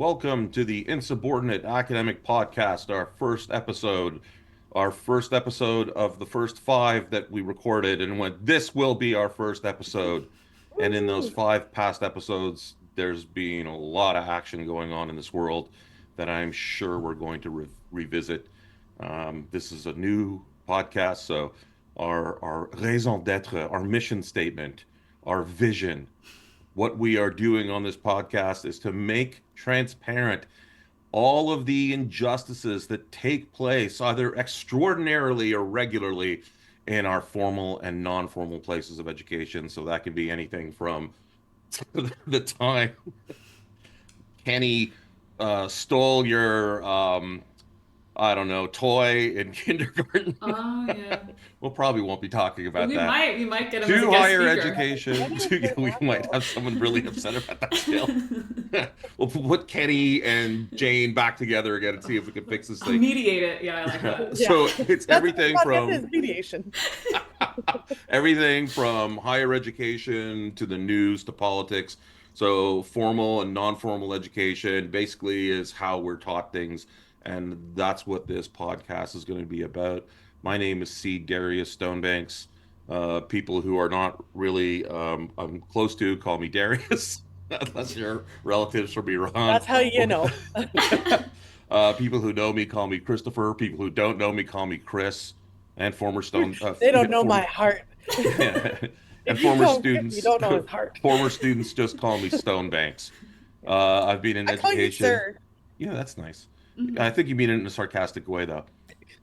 Welcome to the Insubordinate Academic Podcast, our first episode of the first five that we recorded, and went, this will be our first episode. And in those Woo! five past episodes, there's been a lot of action going on in this world that I'm sure we're going to revisit. This is a new podcast, so our raison d'être, our mission statement, our vision, what we are doing on this podcast is to make transparent all of the injustices that take place either extraordinarily or regularly in our formal and non-formal places of education. So that can be anything from the time Kenny stole your I don't know, toy in kindergarten. Oh yeah. We'll probably won't be talking about that. We might get him as a To guest higher speaker. I education, didn't hear we that might though. have someone really upset about that still. We'll put Kenny and Jane back together again and see if we can fix this I'll thing. mediate it. Yeah, I like that. Yeah, So it's that's what the everything podcast is, from mediation. everything from higher education to the news to politics. So formal and non-formal education basically is how we're taught things, and that's what this podcast is going to be about. My name is C. Darius Stonebanks. People who are not really I'm close to call me Darius, unless your relatives from Iran. That's how you know. People who know me call me Christopher. People who don't know me call me Chris. And former Stone, They don't know my former, heart. and If you former call him Chris, you students, don't know his heart. former students just call me Stonebanks. I've been in I call you education. sir. Yeah, that's nice. I Mhm. think you mean it in a sarcastic way, though.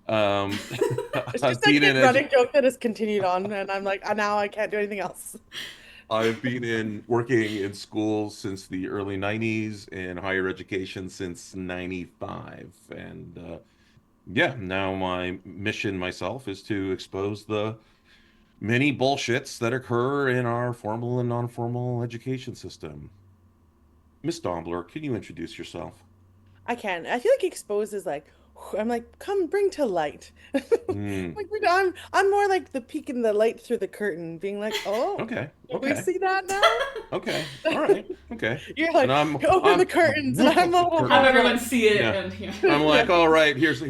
Um, It's I've just like been in a edu- running joke that has continued on, and I'm like, now I can't do anything else. I've been in working in schools since the early 90s and higher education since 95. And yeah, now my mission myself is to expose the many bullshits that occur in our formal and non-formal education system. Miss Dombler, can you introduce yourself? I can. I feel like expose is like, I'm like, come bring to light. Hmm. Like I'm more like the peek in the light through the curtain, being like, oh, Okay. can we Okay. see that now? Okay. All right. Okay. You're And like, open the I'm curtains, and woof I'm of the all Have curtain. everyone like, see it, Yeah. and yeah. I'm yeah. like, all right. Here's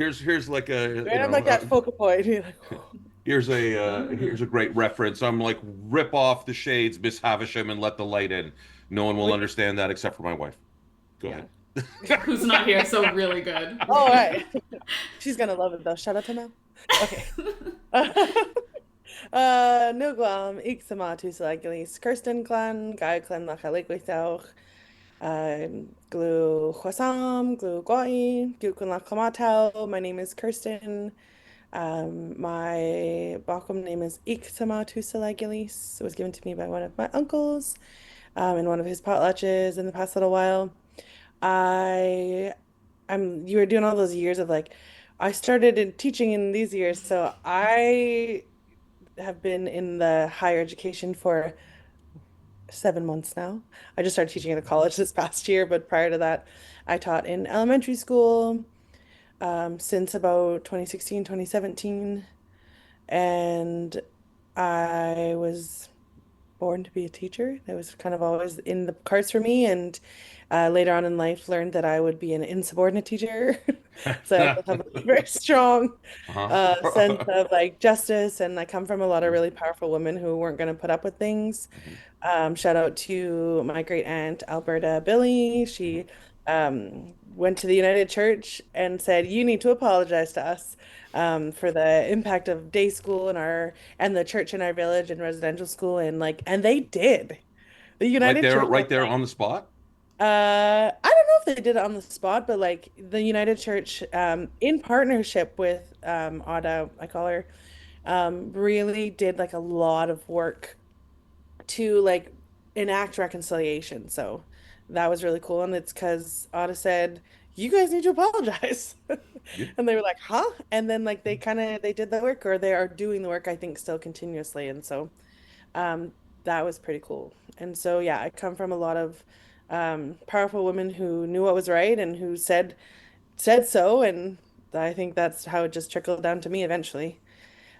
like a Right? I'm like that focal point. You're like, here's a great reference. I'm like, rip off the shades, Miss Havisham, and let the light in. No one will like, understand that except for my wife. Go yeah. ahead. Who's not here? So really good. All right. She's gonna love it though. Shout out to Mel. Okay. Nugwam, ik sama tu gilis Kirsten clan, Guy clan la chaligwithoch, glu Hwasam, glu Gwai, Gukun la Klamatau. My name is Kirsten. My Bakum name is Iktama Tusalagilis. It was given to me by one of my uncles in one of his potlatches in the past little while. I you were doing all those years of like I started in teaching in these years, so I have been in the higher education for 7 months now. I just started teaching at a college this past year, but prior to that, I taught in elementary school since about 2016, 2017, and I was born to be a teacher. That was kind of always in the cards for me. And later on in life, learned that I would be an insubordinate teacher. So I have a very strong sense Uh-huh. of like justice. And I come from a lot of really powerful women who weren't going to put up with things. Mhm. Shout out to my great aunt, Alberta Billy. Mhm. She went to the United Church and said, "You need to apologize to us for the impact of day school in our and the church in our village and residential school." And like, and they did. The United Church was Right there like, on the spot. I don't know if they did it on the spot, but like the United Church, in partnership with Ada, I call her, really did like a lot of work to like enact reconciliation. So that was really cool. And it's because Otta said, "You guys need to apologize." Yeah. And they were like, "Huh?" And then like they did the work, or they are doing the work, I think, still continuously. And so um that was pretty cool. And so yeah, I come from a lot of powerful women who knew what was right and who said so. And I think that's how it just trickled down to me eventually.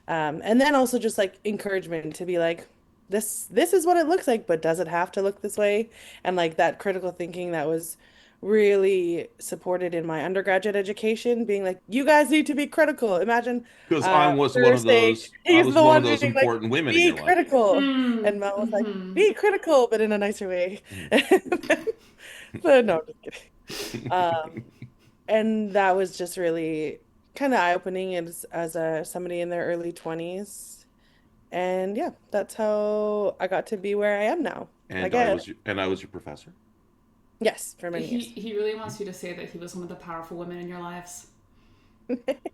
And then also just like encouragement to be like, this is what it looks like, but does it have to look this way? And like that critical thinking that was really supported in my undergraduate education, being like, you guys need to be critical. Imagine Because I was one of Thursday, those. I he's was the one of one those being like, important women in be your life. critical. Mm, And Mel was like, mm-hmm. be critical, but in a nicer way. Mm. So no, I'm just kidding. Um, and that was just really kind of eye-opening as a somebody in their early 20s. And yeah, that's how I got to be where I am now. I guess. I was your professor. Yes, for many He years. he really wants you to say that he was one of the powerful women in your lives.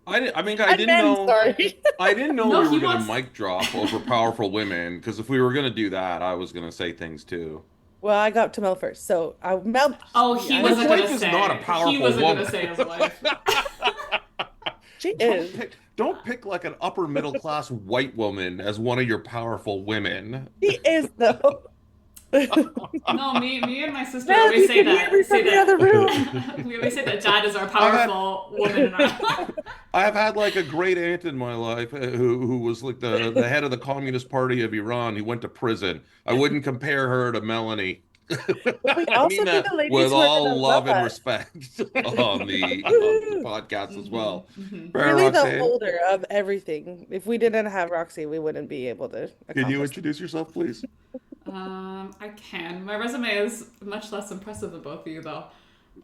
I mean, And men, sorry. I didn't know No, we he were gonna wants. mic drop over powerful women. Because if we were gonna do that, I was gonna say things too. Well, I got to Mel first. So Mel, Oh, he I His wasn't just, gonna wife is not a say. He powerful wasn't gonna woman. say his wife. she is. Don't pick like an upper middle class white woman as one of your powerful women. She is though. No, me and my sister Mel, always you say can hear me that. Say from the other room. that. We always say that dad is our I've had powerful woman in our life. I've had like a great aunt in my life who was like the head of the Communist Party of Iran. He went to prison. I wouldn't compare her to Melanie. But we I mean also need that the ladies with who are all gonna love love and us. respect on the Woo! podcast as Mm-hmm, well. mm-hmm. Fair, Really the Roxanne. holder of everything. If we didn't have Roxy, we wouldn't be able to Can you accomplish that. introduce yourself, please? I can. My resume is much less impressive than both of you, though.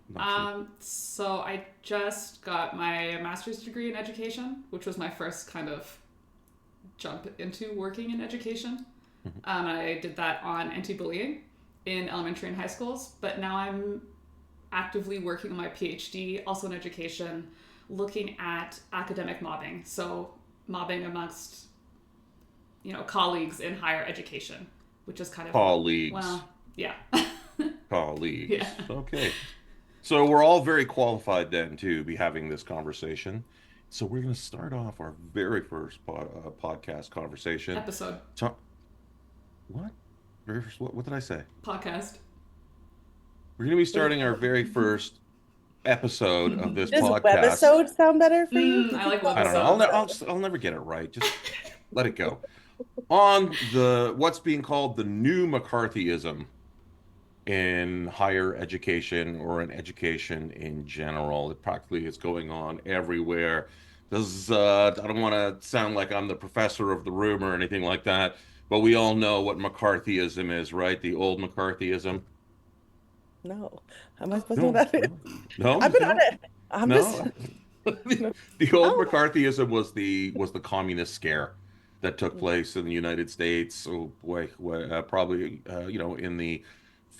Not true. So I just got my master's degree in education, which was my first kind of jump into working in education. I did that on anti-bullying in elementary and high schools, but now I'm actively working on my PhD, also in education, looking at academic mobbing. So mobbing amongst, colleagues in higher education, which is kind of, Colleagues. well, yeah. Colleagues. Yeah. Okay. So we're all very qualified then to be having this conversation. So we're going to start off our very first podcast conversation. Episode. Ta- what? Very first, what did I say? Podcast. We're going to be starting our very first episode of this Does podcast. webisode sound better for you? I like I don't know. webisode. I'll never get it right. Just let it go. On what's being called the new McCarthyism in higher education or in education in general. It practically is going on everywhere. I don't want to sound like I'm the professor of the room or anything like that, but we all know what McCarthyism is, right? The old McCarthyism. No. How am I supposed to know No, that is? no, I've been on no, it. I'm just no. no. The old Oh. McCarthyism was the communist scare that took place in the United States. Oh boy, probably in the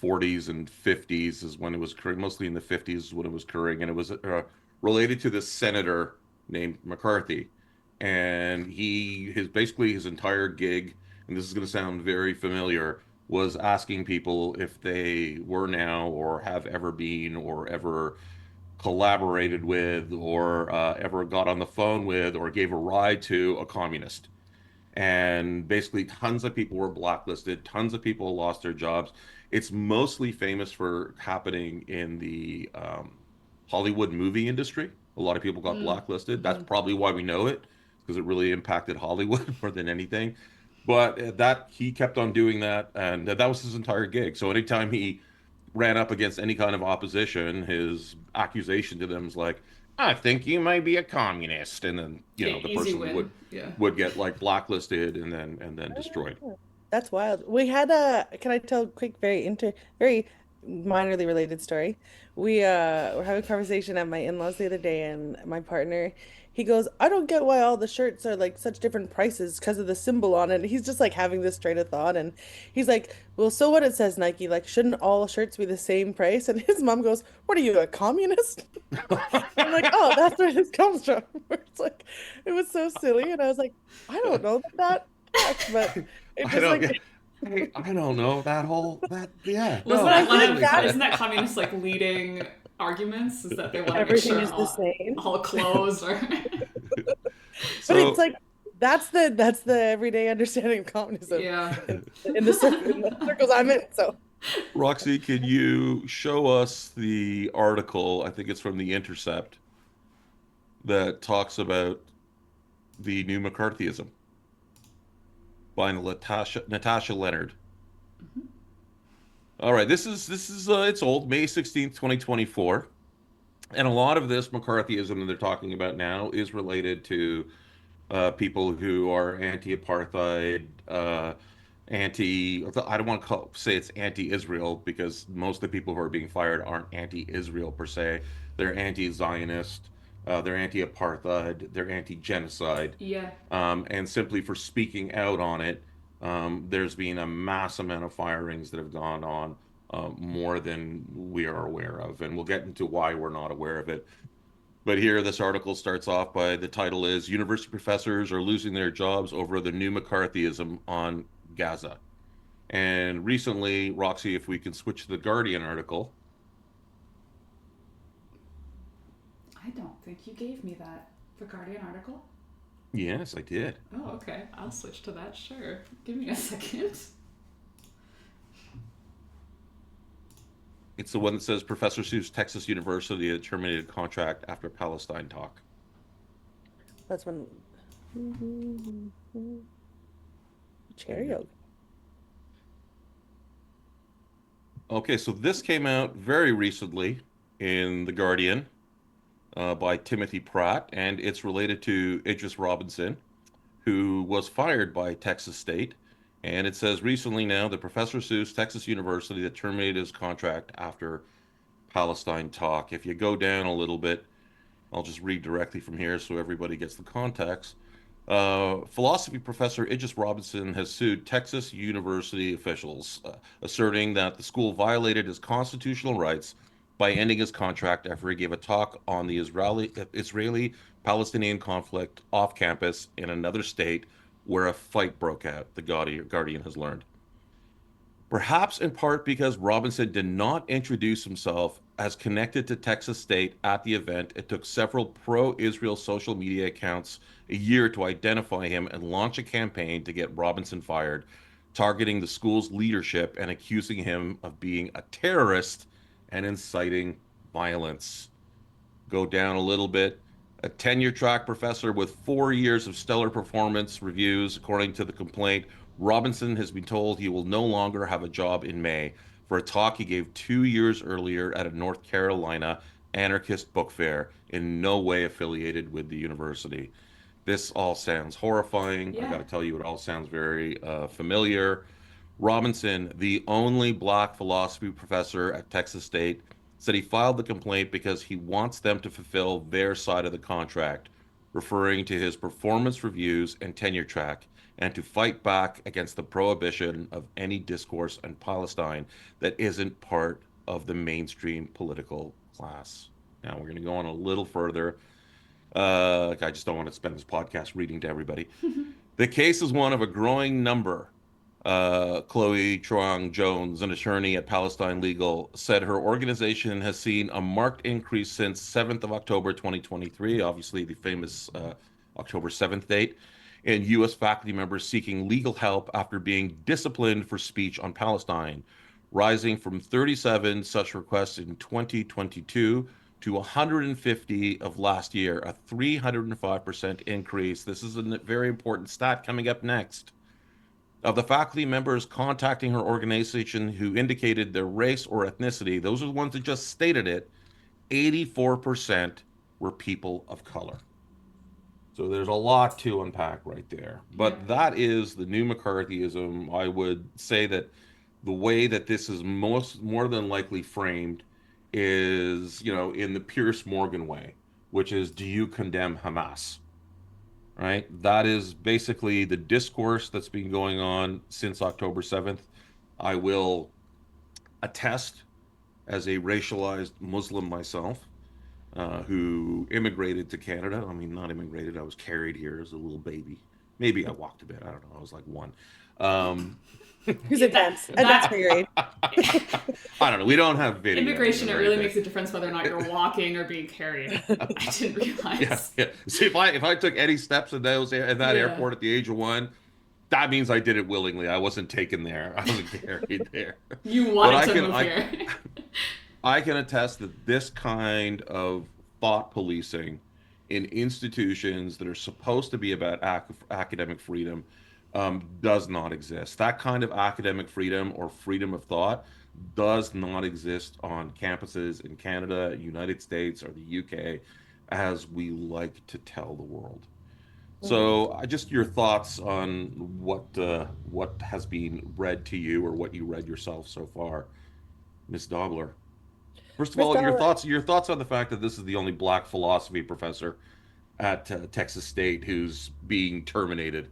40s and 50s is when it was occurring. Mostly in the 50s is when it was occurring, and it was related to this senator named McCarthy, and his entire gig, and this is going to sound very familiar, was asking people if they were now or have ever been or ever collaborated with or ever got on the phone with or gave a ride to a communist. And basically, tons of people were blacklisted, tons of people lost their jobs. It's mostly famous for happening in the Hollywood movie industry. A lot of people got blacklisted. That's Mm-hmm. probably why we know it, because it really impacted Hollywood more than anything. But that he kept on doing that, and that was his entire gig. So anytime he ran up against any kind of opposition, his accusation to them was like, "I think you might be a communist," and then Yeah, the easy person win. Yeah. would get like blacklisted and then destroyed. That's wild. We had can I tell a quick, very minorly related story? We were having a conversation at my in-laws the other day, and my partner, he goes, I don't get why all the shirts are like such different prices because of the symbol on it. He's just like having this train of thought, and he's like, well, so what it says Nike, like, shouldn't all shirts be the same price? And his mom goes, what are you, a communist? I'm like, oh, that's where this comes from. It's like, it was so silly, and I was like, I don't know that tracks, but it I just don't like get. I don't know that whole that. Yeah, Wasn't no, that that one doesn't of make sense. isn't that communist like leading arguments? Is that they want to make everything sure is the same. all clothes are But it's So like that's the everyday understanding of communism yeah. in the circles I'm in. So Roxy, can you show us the article? I think it's from The Intercept that talks about the new McCarthyism by Natasha Leonard. All right, this is it's old, May 16th, 2024. And a lot of this McCarthyism that they're talking about now is related to people who are anti-apartheid, anti. I don't want to say it's anti-Israel because most of the people who are being fired aren't anti-Israel per se. They're anti-Zionist, they're anti-apartheid, they're anti-genocide, Yeah. and simply for speaking out on it, there's been a mass amount of firings that have gone on, more than we are aware of, and we'll get into why we're not aware of it. But here, this article starts off by the title is University Professors Are Losing Their Jobs Over the New McCarthyism on Gaza. And recently, Roxy, if we can switch to the Guardian article. I don't think you gave me that. The Guardian article? Yes, I did. Oh, okay. I'll switch to that, sure. Give me a second. It's the one that says Professor sues Texas University that terminated contract after Palestine talk. That's when chair yoga. Okay, so this came out very recently in The Guardian, by Timothy Pratt, and it's related to Idris Robinson, who was fired by Texas State. And it says recently now the professor sues Texas University that terminated his contract after Palestine talk. If you go down a little bit, I'll just read directly from here so everybody gets the context. Philosophy professor Idris Robinson has sued Texas University officials, asserting that the school violated his constitutional rights by ending his contract after he gave a talk on the Israeli-Palestinian conflict off campus in another state where a fight broke out, the Guardian has learned. Perhaps in part because Robinson did not introduce himself as connected to Texas State at the event, it took several pro Israel social media accounts a year to identify him and launch a campaign to get Robinson fired, targeting the school's leadership and accusing him of being a terrorist and inciting violence. Go down a little bit. A tenure track professor with 4 years of stellar performance reviews, according to the complaint. Robinson has been told he will no longer have a job in May for a talk he gave 2 years earlier at a North Carolina anarchist book fair, in no way affiliated with the university. This all sounds horrifying. I got Yeah. to tell you, it all sounds very familiar. Robinson, the only black philosophy professor at Texas State, said he filed the complaint because he wants them to fulfill their side of the contract, referring to his performance reviews and tenure track, and to fight back against the prohibition of any discourse on Palestine that isn't part of the mainstream political class. Now, we're going to go on a little further. I just don't want to spend this podcast reading to everybody. The case is one of a growing number. Chloe Truong Jones, an attorney at Palestine Legal, said her organization has seen a marked increase since 7th of October 2023, obviously the famous October 7th date, in U.S. faculty members seeking legal help after being disciplined for speech on Palestine, rising from 37 such requests in 2022 to 150 of last year, a 305% increase. This is a very important stat coming up next. Of the faculty members contacting her organization who indicated their race or ethnicity, those are the ones that just stated it, 84% were people of color. So there's a lot to unpack right there. Yeah. But that is the new McCarthyism. I would say that the way that this is more than likely framed is, in the Pierce Morgan way, which is, do you condemn Hamas? Right? That is basically the discourse that's been going on since October 7th. I will attest, as a racialized Muslim myself, who immigrated to Canada. I mean, not immigrated, I was carried here as a little baby. Maybe I walked a bit. I don't know. I was like one. Who's Yeah, advanced? that- Advanced that- grade. I don't know. We don't have video. Immigration, it or really anything. makes a difference whether or not you're walking or being carried. I didn't realize. Yeah. See, if I took any steps in that Yeah. airport at the age of 1, that means I did it willingly. I wasn't taken there. I wasn't carried there. You But wanted I to can move I, here. I can attest that this kind of thought policing in institutions that are supposed to be about academic freedom, does not exist. That kind of academic freedom or freedom of thought does not exist on campuses in Canada, United States, or the UK, as we like to tell the world. Mhm. So, just your thoughts on what has been read to you or what you read yourself so far, Miss Dobler. First of Miss all, Dollar. your thoughts on the fact that this is the only black philosophy professor at Texas State who's being terminated.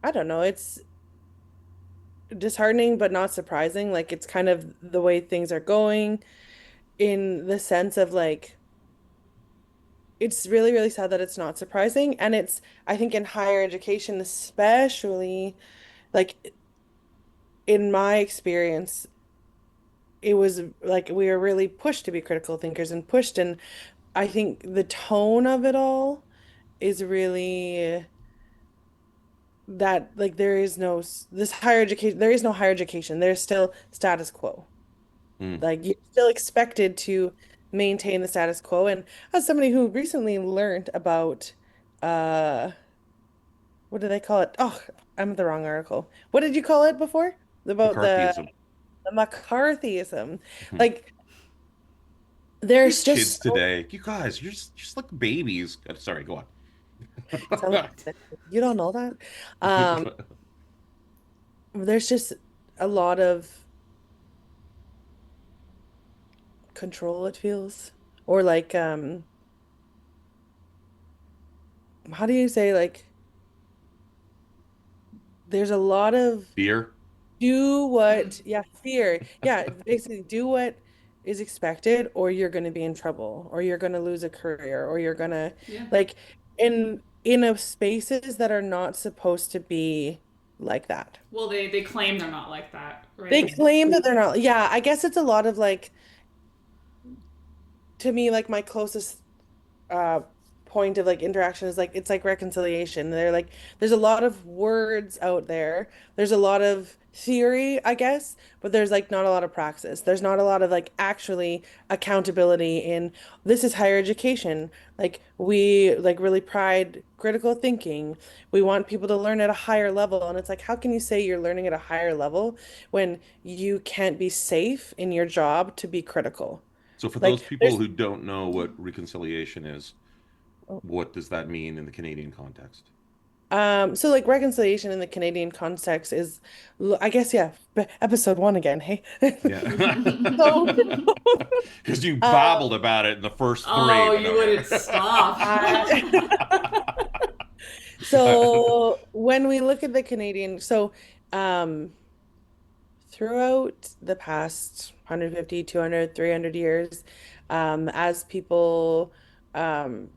I don't know. It's disheartening, but not surprising. Like it's kind of the way things are going in the sense of like it's really, really sad that it's not surprising. And it's, I think in higher education, especially, like in my experience, it was like we were really pushed to be critical thinkers and pushed. And I think the tone of it all is really that like there is no this higher education, there is no higher education. There's still status quo. Mm. Like you're still expected to maintain the status quo. And as somebody who recently learned about uh what do they call it? Oh, I'm at the wrong article. What did you call it before? About McCarthyism. the McCarthyism. Mhm. Like These there's kids just so today, you guys, you're just like babies. Sorry, go sounds on. you don't know that. Um, there's just a lot of control it feels. Or like how do you say like there's a lot of Beer. do what, yeah, fear. Yeah, basically do what is expected or you're going to be in trouble or you're going to lose a career or you're going to Yeah. like in a spaces that are not supposed to be like that. Well, they claim they're not like that, They right? claim that they're not. Yeah, I guess it's a lot of like to me like my closest uh point of like interaction is like it's like reconciliation. They're like there's a lot of words out there. There's a lot of theory, I guess, but there's like not a lot of praxis. There's not a lot of like actually accountability in this is higher education. Like we like really pride critical thinking. We want people to learn at a higher level and it's like how can you say you're learning at a higher level when you can't be safe in your job to be critical? So, for those Like people there's who don't know what reconciliation is, what does that mean in the Canadian context? So like reconciliation in the Canadian context is, I guess, yeah, episode one again, hey. Yeah. So, Because you um, babbled about it in the first three, Oh, but you wouldn't okay. stop. so when we look at the Canadian, so um, throughout the past 150, 200, 300 years, as people um,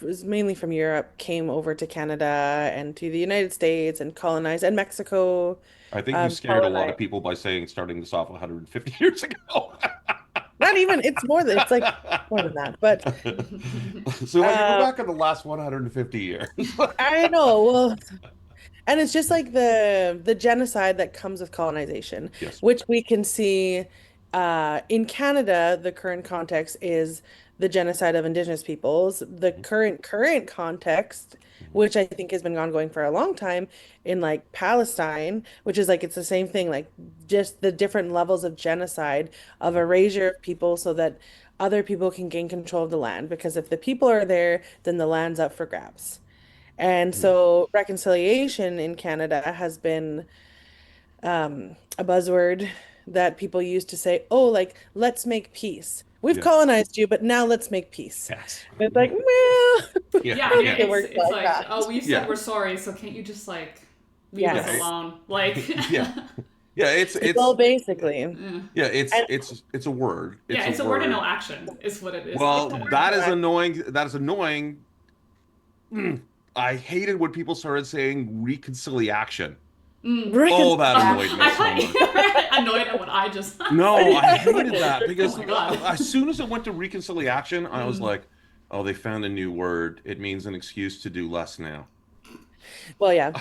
was mainly from Europe came over to Canada and to the United States and colonized and Mexico I think you scared a lot of colonized. people by saying starting this off 150 years ago. Not even, it's more than, it's like more than that. But So I can go uh, back in the last 150 years. I know, well, and it's just like the genocide that comes with colonization, Yes. which we can see in Canada, the current context is the genocide of Indigenous peoples. The Mhm, current context, mhm, which I think has been ongoing for a long time in like Palestine, which is like it's the same thing, like just the different levels of genocide of mhm, erasure of people so that other people can gain control of the land. Because if the people are there, then the land's up for grabs. And mhm. so reconciliation in Canada has been a buzzword that people use to say, oh, like, let's make peace. We've Yeah. colonized you, but now let's make peace. Yes. And it's like, well, I Yeah. Yeah, I don't mean, think Yeah. it it's works it's like like, that. oh, we said Yeah. we're sorry, so can't you just like leave us Yeah. Yes. alone? Like, Yeah. Yeah. Well, basically. yeah, Yeah. And It's a word. It's yeah, a it's a word and no word. action is what it is it's a Well, often. word that no is action. annoying. That is annoying. I hated when people started saying reconciliation. Oh, that annoyed me I so thought you much. were annoyed at what I just No, I said. hated that Oh because my god. as soon as it went to reconciliation, I was Mm. like, oh, they found a new word. It means an excuse to do less now. Well, yeah.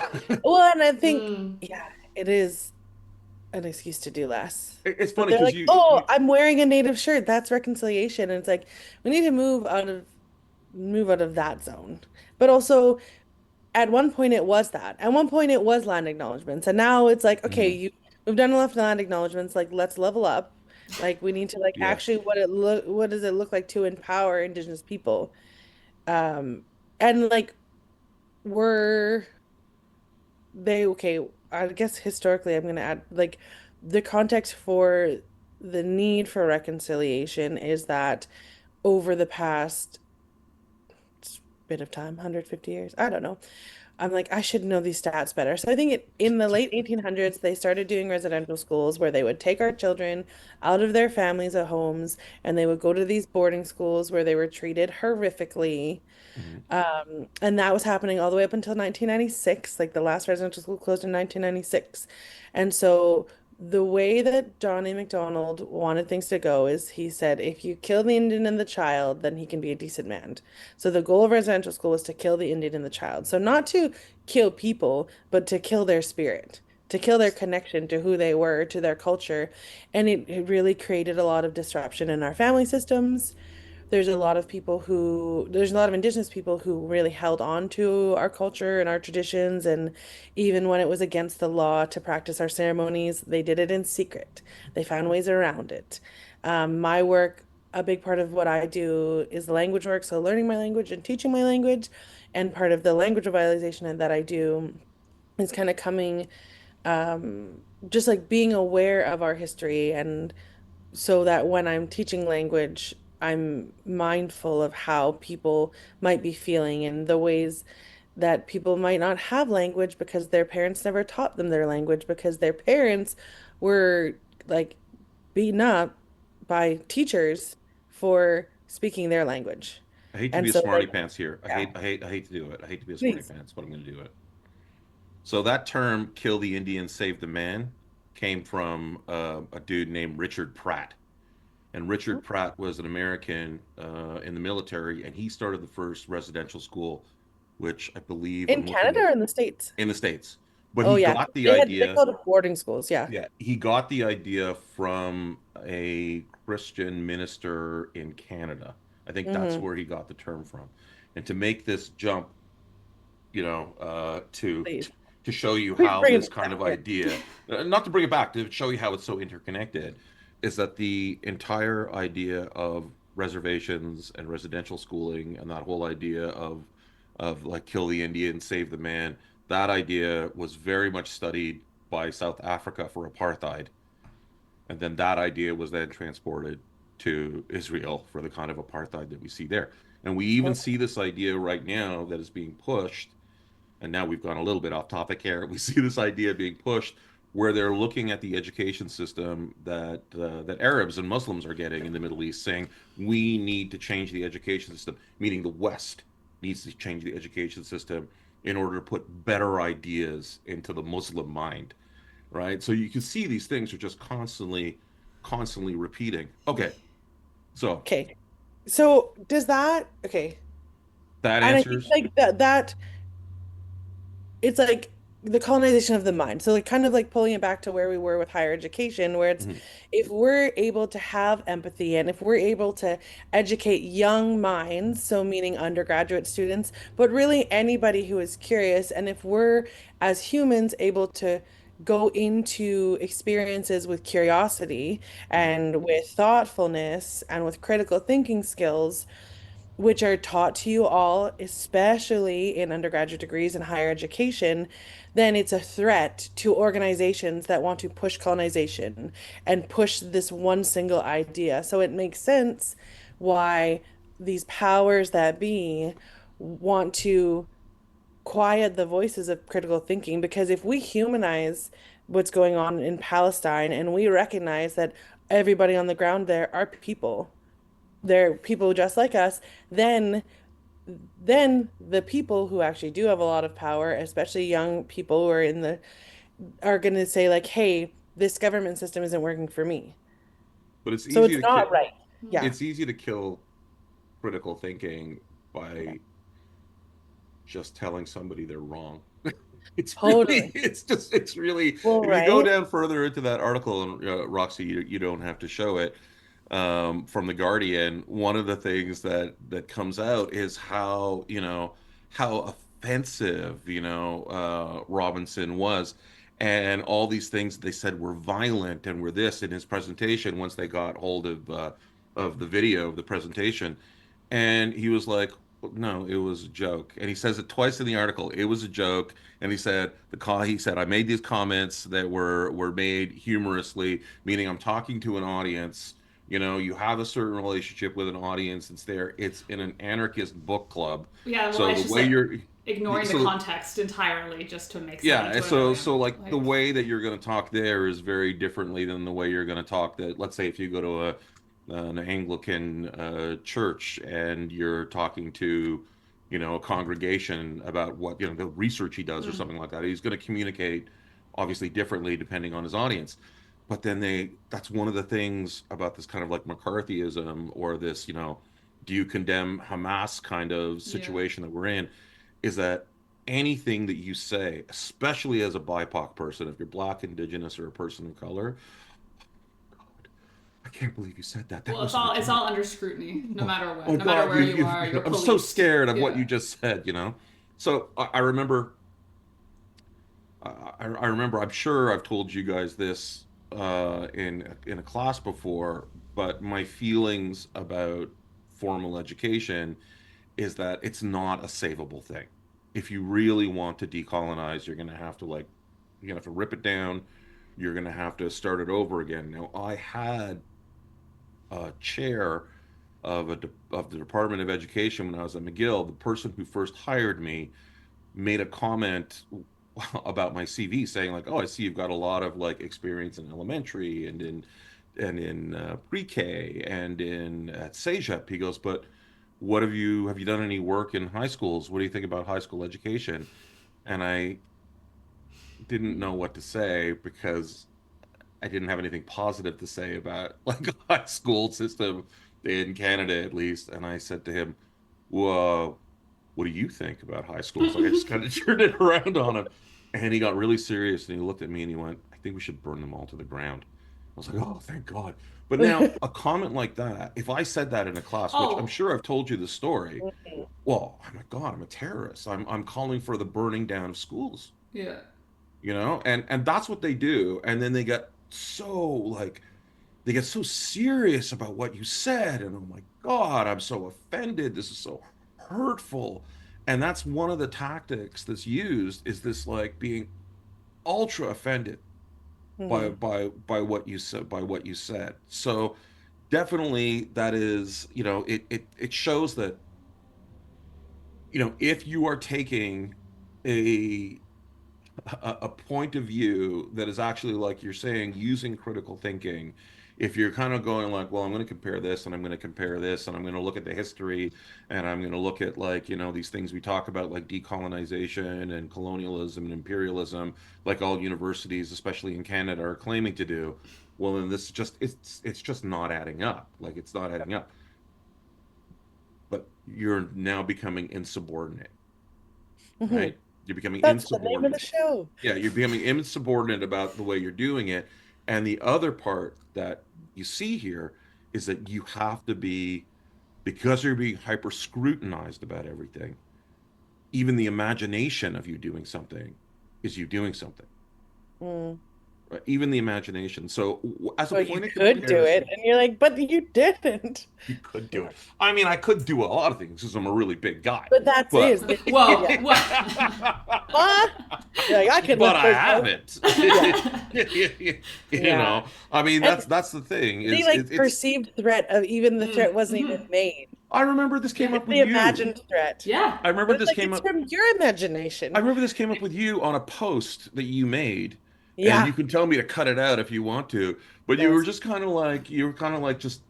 Well, and I think, Mm. yeah, it is an excuse to do less. It's But funny they're because like, oh, I'm wearing a native shirt. That's reconciliation. And it's like, we need to move out of that zone. But also, at one point it was that. At one point it was land acknowledgements. And now it's like, okay, Hmm. we've done enough land acknowledgements, like let's level up. Like we need to like Yeah. actually what does it look like to empower Indigenous people? Um and like were they okay, I guess historically I'm gonna add like the context for the need for reconciliation is that over the past bit of time, 150 years, I don't know. I'm like, I should know these stats better. So I think in the late 1800s, they started doing residential schools where they would take our children out of their families at homes and they would go to these boarding schools where they were treated horrifically. Hmm. And that was happening all the way up until 1996. Like the last residential school closed in 1996. And so the way that John A. MacDonald wanted things to go is he said, if you kill the Indian and the child, then he can be a decent man. So the goal of residential school was to kill the Indian and the child. So not to kill people, but to kill their spirit, to kill their connection to who they were, to their culture. And it really created a lot of disruption in our family systems. There's a lot of Indigenous people who really held on to our culture and our traditions. And even when it was against the law to practice our ceremonies, they did it in secret. They found ways around it. My work, a big part of what I do is language work, so learning my language and teaching my language. And part of the language revitalization that I do is kind of coming, just like being aware of our history and so that when I'm teaching language, I'm mindful of how people might be feeling and the ways that people might not have language because their parents never taught them their language because their parents were like beaten up by teachers for speaking their language. I hate to And be a so smarty like, pants here. yeah, I hate to do it. I hate to be a smarty please. pants, but I'm going to do it. So that term "kill the Indian, save the man" came from a dude named Richard Pratt. And Richard Pratt was an American in the military, and he started the first residential school, which I believe In I'm looking Canada at or in the States? in the States. But Oh he yeah, got the they idea, called it boarding schools, yeah. yeah, he got the idea from a Christian minister in Canada. I think that's Mm-hmm. where he got the term from. And to make this jump, Please. to show you Please how bring this it kind back. of Yeah. idea, not to bring it back, to show you how it's so interconnected, is that the entire idea of reservations and residential schooling and that whole idea of like kill the Indian, save the man, that idea was very much studied by South Africa for apartheid, and then that idea was then transported to Israel for the kind of apartheid that we see there. And we even see this idea right now that is being pushed, and now we've gone a little bit off topic here. We see this idea being pushed where they're looking at the education system that Arabs and Muslims are getting in the Middle East, saying we need to change the education system, meaning the West needs to change the education system in order to put better ideas into the Muslim mind, right? So you can see these things are just constantly repeating. Okay, so Okay. So does that okay? that And I think answers. like that it's like the colonization of the mind. So like kind of like pulling it back to where we were with higher education, where it's Mhm. if we're able to have empathy and if we're able to educate young minds, so meaning undergraduate students, but really anybody who is curious, and if we're as humans able to go into experiences with curiosity Mhm. and with thoughtfulness and with critical thinking skills which are taught to you all, especially in undergraduate degrees and higher education, then it's a threat to organizations that want to push colonization and push this one single idea. So it makes sense why these powers that be want to quiet the voices of critical thinking because if we humanize what's going on in Palestine and we recognize that everybody on the ground there are people, they're people just like us, then the people who actually do have a lot of power, especially young people who are in the are going to say like, "Hey, this government system isn't working for me." But it's So easy it's to not right. Yeah, it's easy to kill critical thinking yeah, by just telling somebody they're wrong. It's really, totally. it's really, Well, if you go right? down further into that article, and Roxy, you don't have to show it, from The Guardian, one of the things that comes out is how, how offensive, Robinson was, and all these things they said were violent and were this in his presentation once they got hold of the video of the presentation, and he was like, no, it was a joke. And he says it twice in the article. It was a joke. And he said I made these comments that were made humorously, meaning I'm talking to an audience. You have a certain relationship with an audience. It's in an anarchist book club. Yeah, well, So it's the just way like you're ignoring the so context entirely just to make something yeah, to so annoying. like the way that you're going to talk there is very differently than the way you're going to talk that, let's say, if you go to an Anglican church and you're talking to, a congregation about what, the research he does or Mm. something like that. He's going to communicate obviously differently depending on his audience. But then that's one of the things about this kind of like McCarthyism or this, do you condemn Hamas kind of Yeah. situation that we're in, is that anything that you say, especially as a BIPOC person, if you're Black, Indigenous, or a person of color, I can't believe you said that. That Well, wasn't a it's joke. all under scrutiny, no Oh, matter what, oh no matter God, where you are, you're I'm so policed. scared of what Yeah. you just said. So I remember, I remember, I'm sure I've told you guys this in a class before, but my feelings about formal education is that it's not a savable thing. If you really want to decolonize, you're gonna have to rip it down. You're gonna have to start it over again. Now, I had a chair of the Department of Education when I was at McGill. The person who first hired me made a comment about my CV saying like, "Oh, I see you've got a lot of like experience in elementary and in pre-K and in at CEGEP." He goes, "But what have you done any work in high schools? What do you think about high school education?" And I didn't know what to say because I didn't have anything positive to say about like a high school system in Canada at least. And I said to him, "Whoa, what do you think about high schools?" Like I just kind of turned it around on him. And he got really serious and he looked at me and he went, "I think we should burn them all to the ground." I was like, "Oh, thank God." But now a comment like that, if I said that in a class, which I'm Oh, sure I've told you the story, well, oh my God, I'm a terrorist. I'm calling for the burning down of schools, yeah. and that's what they do. And then they get so serious about what you said, and oh my God, I'm so offended. This is so hurtful. And that's one of the tactics that's used is this like being ultra offended Mhm. by what you said. So definitely that is, it shows that, if you are taking a a point of view that is actually like you're saying using critical thinking, if you're kind of going like, well, I'm going to compare this and I'm going to compare this and I'm going to look at the history and I'm going to look at like, these things we talk about like decolonization and colonialism and imperialism, like all universities, especially in Canada, are claiming to do, well, then this just it's just not adding up. Like it's not adding up. But you're now becoming insubordinate, Mhm. right? You're becoming That's the name of the insubordinate. show. Yeah, you're becoming insubordinate about the way you're doing it. And the other part that you see here is that you have to be, because you're being hyper scrutinized about everything, even the imagination of you doing something is you doing something, Mm. right? Even the imagination. So, as a So you point of could do it, comparison, and you're like, but you didn't. you could do it. I mean, I could do a lot of things because I'm a really big guy, But that's but it. Well, Yeah. what? Huh? You're like, I could but lift I those weights. haven't. Yeah. You Yeah. know, I mean, And that's the thing the is like it's. perceived threat of even the threat wasn't even Mhm. made. I remember this came Yeah. up It's with the you. imagined threat. Yeah. I remember But it's this like came it's up. from your I imagination. remember this came up with you on a post that you made, and you Yeah. can tell me to cut it out if you want to. But Yes. you were kind of like just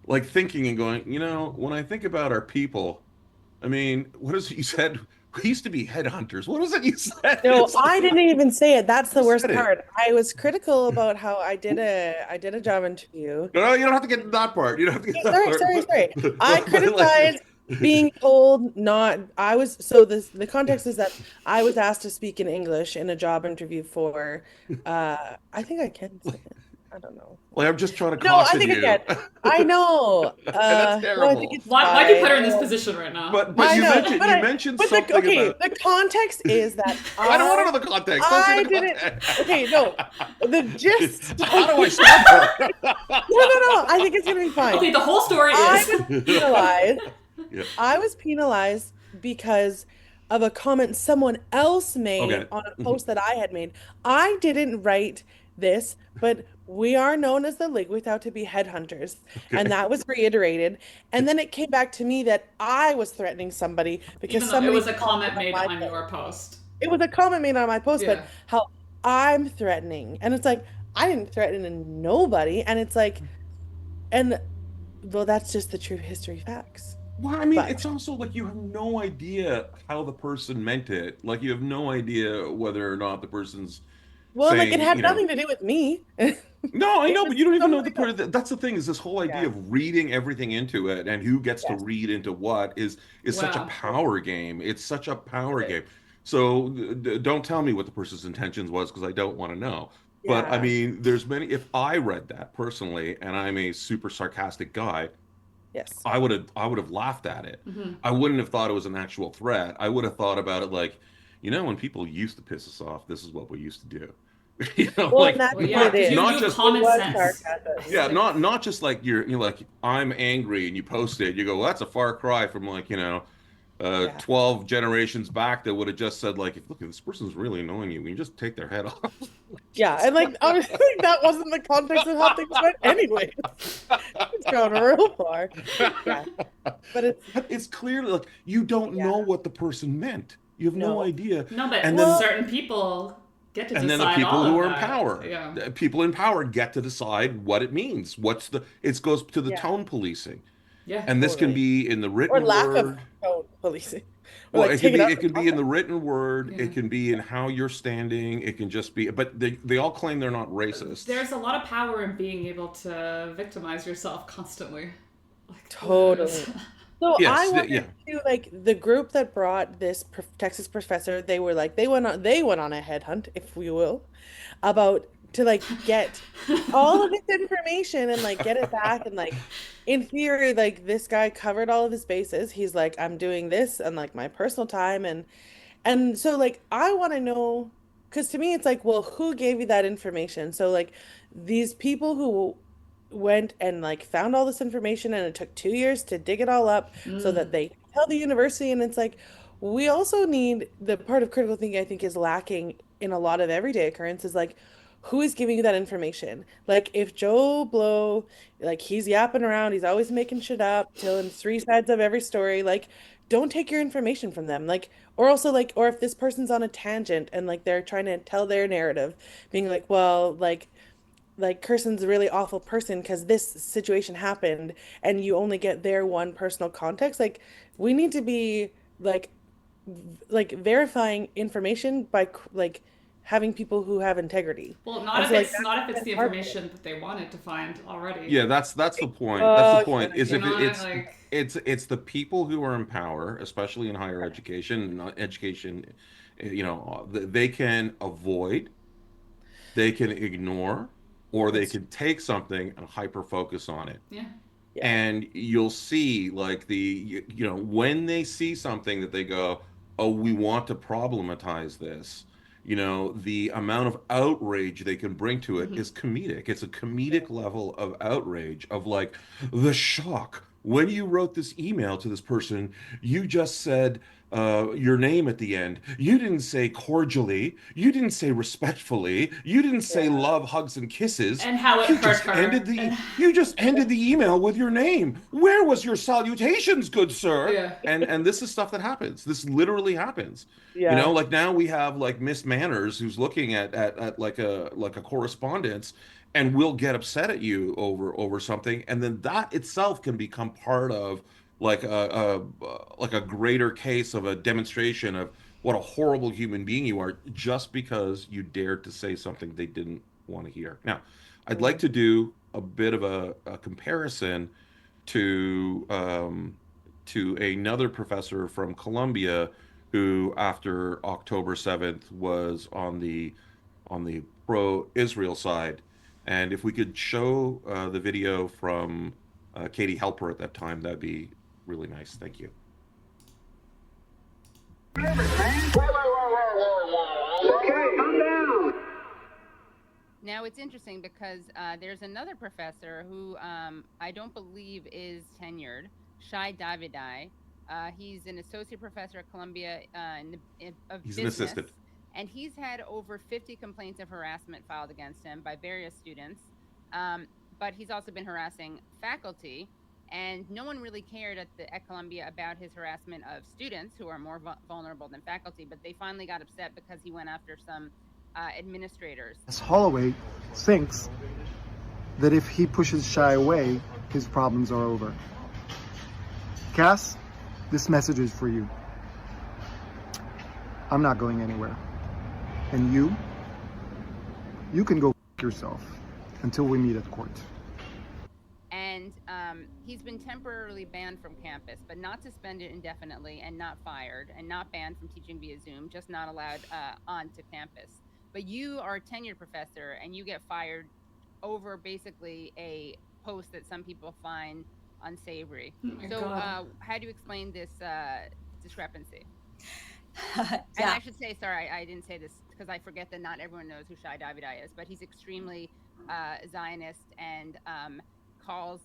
like thinking and going, when I think about our people, I mean, what is it you said? We used to be headhunters. What is it you said? No, It's I like, didn't even say it. That's the you worst said it. part. I was critical about how I did a job interview. No, no, you don't have to get to that part. You don't have to get to that Sorry, part. sorry, sorry. I But like, criticized being told not. I was so the context is that I was asked to speak in English in a job interview for I think I can say it. I don't know. Like I'm just trying to No, I caution think I you. get. I know. And that's No, I think terrible. it's Why'd you fine. put her in this position right now? But I you know, mentioned but the something okay, about. the context is that I don't want to know the context. Don't say I the didn't. context. Okay, no, the gist. How do I stop her? No. I think it's gonna be fine. Okay, the whole story I is was penalized. Yeah. I was penalized because of a comment someone else made Okay. on a post that I had made. I didn't write this, but we are known as the League Without to be headhunters. And Okay. that was reiterated. And then it came back to me that I was threatening somebody because even though it somebody was a commented comment on made my on post. your post. It was a comment made on my post, but Yeah. how I'm threatening. And it's like, I didn't threaten nobody. And it's like, and well, that's just the true history facts. Well, I mean, But it's also like you have no idea how the person meant it. Like you have no idea whether or not the person's well, like it saying, had nothing to do with me. no, I It know, was but you don't even know somebody the else. person. That's the thing is this whole idea Yeah. of reading everything into it and who gets to Yes. read into what is such a Wow. power game. It's such a power It is. game. So don't tell me what the person's intentions was because I don't want to know. But I Yeah. mean, there's many. If I read that personally, and I'm a super sarcastic guy, Yes. I would have laughed at it. I wouldn't have thought it was an actual threat. I would have thought about it like, when people used to piss us off, this is what we used to do. Well, and Like that's Well, what yeah, it because is. you not have just It common was sense. sarcasm. yeah, Like, not just like you're like I'm angry and you post it. You go, well, that's a far cry from like Yeah. 12 generations back that would have just said like, if look, if this person's really annoying you, you just take their head off. Yeah. And like honestly, that wasn't the context of how things went anyway. It's gone real far. Yeah. But it's It's clearly like you don't yeah. know what the person meant. You have no No. idea. no, but And then Well, certain people get to and then the decide people all who of are in that. power, Yeah. people in power get to decide what it means. It goes to the yeah, tone policing. Yeah. And this can totally. be in the Or written lack of word. policing. Or Well, like it can take it be out it of can be in the context. written word. Yeah. It can be in how you're standing. It can just be, but they all claim they're not racists. There's a lot of power in being able to victimize yourself constantly. Like, there's. Totally. So I Yes, wondered yeah. too, like the group that brought this Texas professor, they were like they went on a headhunt, if we will, about to like get all of this information and like get it back and like in theory, like this guy covered all of his bases. He's like, I'm doing this and like my personal time and so like I want to know because to me it's like, well, who gave you that information? So like these people who went and like found all this information and it took 2 years to dig it all up so that they tell the university and it's like we also need the part of critical thinking I think is lacking in a lot of everyday occurrences like who is giving you that information? Like if Joe Blow, like he's yapping around, he's always making shit up, telling three sides of every story, like don't take your information from them. Like or also like or if this person's on a tangent and like they're trying to tell their narrative, being like, well, like Kirsten's a really awful person because this situation happened and you only get their one personal context. Like we need to be like verifying information by like having people who have integrity. Well, And so like not if it's that's the part of it. information that they wanted to find already. Yeah, that's the point. That's the point. Is Okay. You if know, like it's the people who are in power, especially in higher education, not education, they can avoid, they can ignore, or they That's can take something and hyper focus on it. yeah. yeah. And you'll see like when they see something that they go, oh, we want to problematize this, the amount of outrage they can bring to it Mm-hmm. is comedic. It's a comedic level of outrage of like the shock when you wrote this email to this person. You just said your name at the end. You didn't say cordially. You didn't say respectfully. You didn't say Yeah. love, hugs, and kisses. And how it You hurt just ended her. the And you just ended the email with your name. Where was your salutations, good sir? yeah. And this is stuff that happens. This literally happens. Yeah. Like now we have like Miss Manners who's looking at like a correspondence and will get upset at you over something, and then that itself can become part of like a greater case of a demonstration of what a horrible human being you are just because you dared to say something they didn't want to hear. Now, I'd like Mm. to do a bit of a comparison to another professor from Columbia who, after October 7th, was on the pro-Israel side, And if we could show the video from Katie Helper at that time, that'd be really nice. Thank you. Okay, calm down. Now it's interesting because there's another professor who I don't believe is tenured, Shai Davidai. He's an associate professor at Columbia of He's business, an assistant. and he's had over 50 complaints of harassment filed against him by various students. But he's also been harassing faculty, and no one really cared at Columbia about his harassment of students who are more vulnerable than faculty. But they finally got upset because he went after some administrators. Holloway thinks that if he pushes Shai away, his problems are over. Cass, this message is for you. I'm not going anywhere. And you can go f yourself until we meet at court. And he's been temporarily banned from campus, but not suspended indefinitely, and not fired, and not banned from teaching via Zoom, just not allowed onto campus. But you are a tenured professor, and you get fired over basically a post that some people find unsavory. So how do you explain this discrepancy? Yeah. And I should say, sorry, I didn't say this because I forget that not everyone knows who Shai Davidai is, but he's extremely Zionist and calls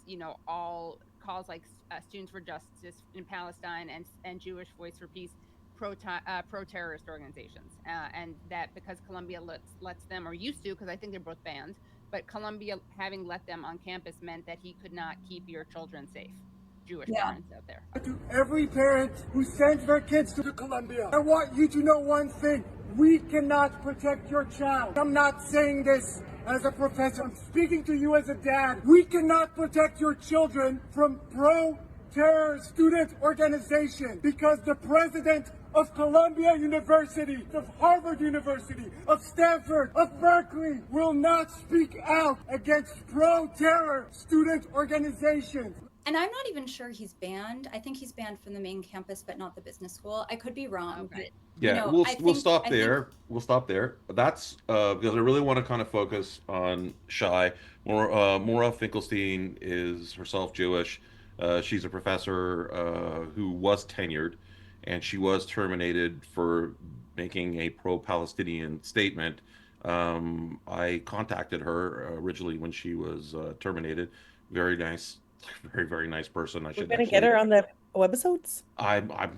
like Students for Justice in Palestine and Jewish Voice for Peace pro-terrorist organizations, and that because Columbia lets them, or used to, because I think they're both banned, but Columbia having let them on campus meant that he could not keep your children safe. Jewish parents out there. To every parent who sends their kids to Columbia, I want you to know one thing. We cannot protect your child. I'm not saying this as a professor. I'm speaking to you as a dad. We cannot protect your children from pro-terror student organization because the president of Columbia University, of Harvard University, of Stanford, of Berkeley will not speak out against pro-terror student organizations. And I'm not even sure he's banned. I think he's banned from the main campus, but not the business school. I could be wrong. Okay. But, Yeah, we'll stop there. We'll stop there. That's because I really want to kind of focus on Shai. Maura Finkelstein is herself Jewish. She's a professor who was tenured, and she was terminated for making a pro-Palestinian statement. I contacted her originally when she was terminated. Very nice. Very, very nice person. I should We're gonna get her on the webisodes.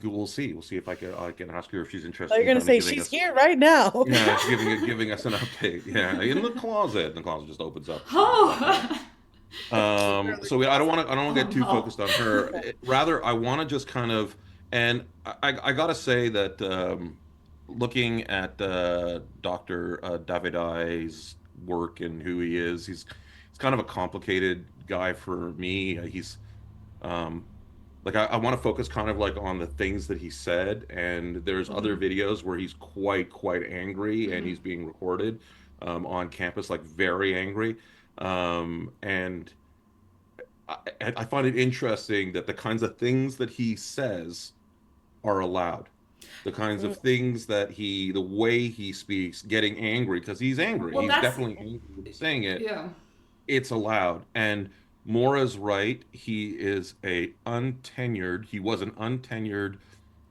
We'll see. We'll see if I can ask her if she's interested. Oh, you're gonna say she's here right now. Yeah, she's giving us an update. Yeah, in the closet. The closet just opens up. So I don't want to get too focused on her. Rather, I want to just kind of, and I gotta say that looking at Dr. Davidai's work and who he is, he's kind of a complicated guy for me. He's like I want to focus kind of like on the things that he said, and there's other videos where he's quite angry, and he's being recorded on campus, like very angry, and I find it interesting that the kinds of things that he says are allowed, the kinds of things that the way he speaks, getting angry because he's angry. Well, he's definitely angry saying it. Yeah. It's allowed. And Maura's right. He was an untenured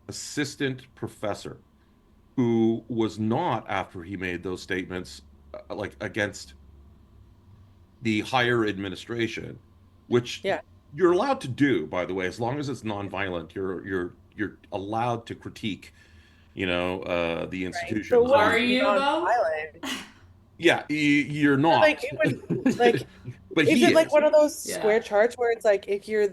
assistant professor who was not, after he made those statements, like against the higher administration, which you're allowed to do, by the way, as long as it's nonviolent. You're allowed to critique, the institution. So are you though? Yeah, you're not. Like it would, like, but is he it like is. one of those square charts where it's like if you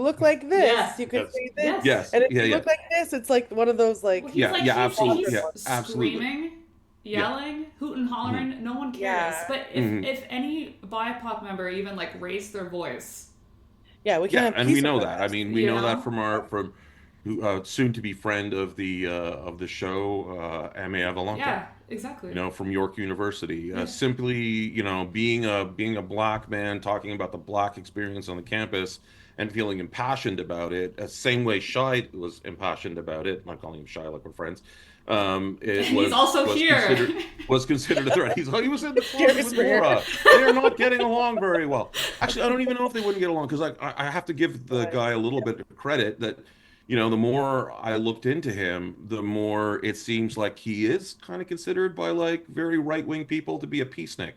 look like this, you can say this, Yes. and if you look like this, it's like one of those like Well, he's absolutely, he's absolutely. screaming, yelling, hooting, hollering. No one cares. Yeah. But if any BIPOC member even like raised their voice, we can't. Yeah, have and peace we know with that. us. I mean, we know that from soon to be friend of the show, Ame Avalonka. yeah, exactly. From York University. Simply, being a black man talking about the black experience on the campus and feeling impassioned about it, same way Shai was impassioned about it. I'm not calling him Shai, like we're friends. He's also here. Was considered a threat. He was in the closet with Laura. They're not getting along very well. Actually, I don't even know if they wouldn't get along, because I have to give the guy a little bit of credit that, the more I looked into him, the more it seems like he is kind of considered by like very right-wing people to be a peacenik.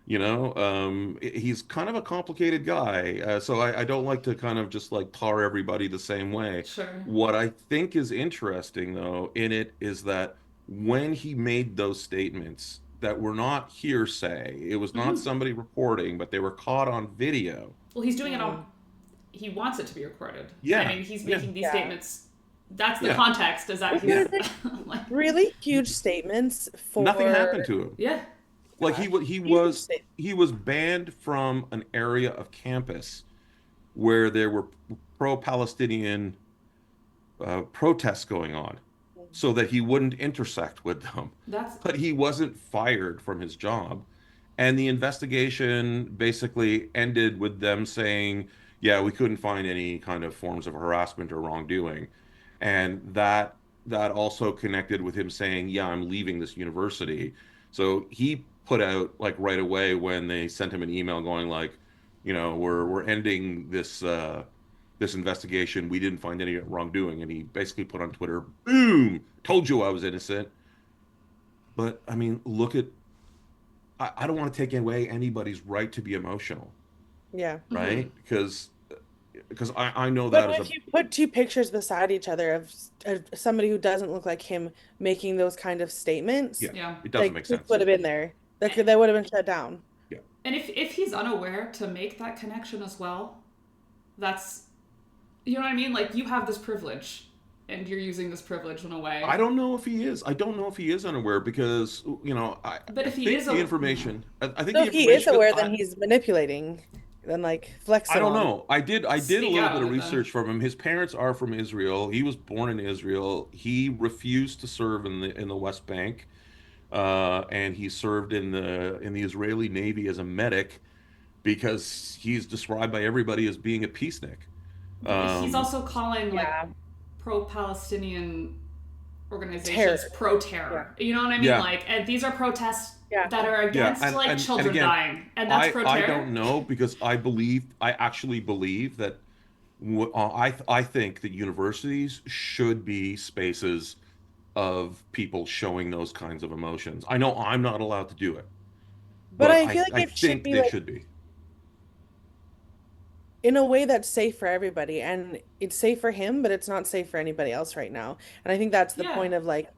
He's kind of a complicated guy, so I don't like to kind of just like tar everybody the same way. Sure. What I think is interesting, though, in it is that when he made those statements that were not hearsay, it was not somebody reporting, but they were caught on video. Well, he's doing it on. He wants it to be recorded. Yeah. I mean, he's making these Yeah. statements. That's the Yeah. context. Is that Yeah. like, Really huge statements for Nothing happened to him. yeah. Like he Huge was statements. he was banned from an area of campus where there were pro-Palestinian protests going on, so that he wouldn't intersect with them. But he wasn't fired from his job. And the investigation basically ended with them saying, yeah, we couldn't find any kind of forms of harassment or wrongdoing. And that also connected with him saying, yeah, I'm leaving this university. So he put out like right away, when they sent him an email going like, we're ending this this investigation. We didn't find any wrongdoing. And he basically put on Twitter, boom, told you I was innocent. But I mean, I don't want to take away anybody's right to be emotional, Yeah. right? Because I know But that if you put two pictures beside each other of somebody who doesn't look like him making those kind of statements, Yeah. it doesn't like, make who sense. would have been there? That would have been shut down. And if he's unaware to make that connection as well, that's, you know what I mean? Like, you have this privilege, and you're using this privilege in a way. I don't know if he is. I don't know if he is unaware, because But if he think is the information. I think So the if he is information. aware, then he's manipulating, then like flexing. I don't know. I did a Speak little out bit of with them. research from him. His parents are from Israel. He was born in Israel. He refused to serve in the West Bank, and he served in the Israeli Navy as a medic, because he's described by everybody as being a peacenik. He's also calling like Yeah. pro-Palestinian organizations Terror. pro-terror. You know what I mean? Yeah. Like, and these are protests Yeah. that are against and- like and children again, dying, and that's pro-terror. I don't know, because I actually believe that I think that universities should be spaces of people showing those kinds of emotions. I know I'm not allowed to do it, But I feel I like it should think be they like should be. in a way that's safe for everybody, and it's safe for him, but it's not safe for anybody else right now. And I think that's the Yeah. point of like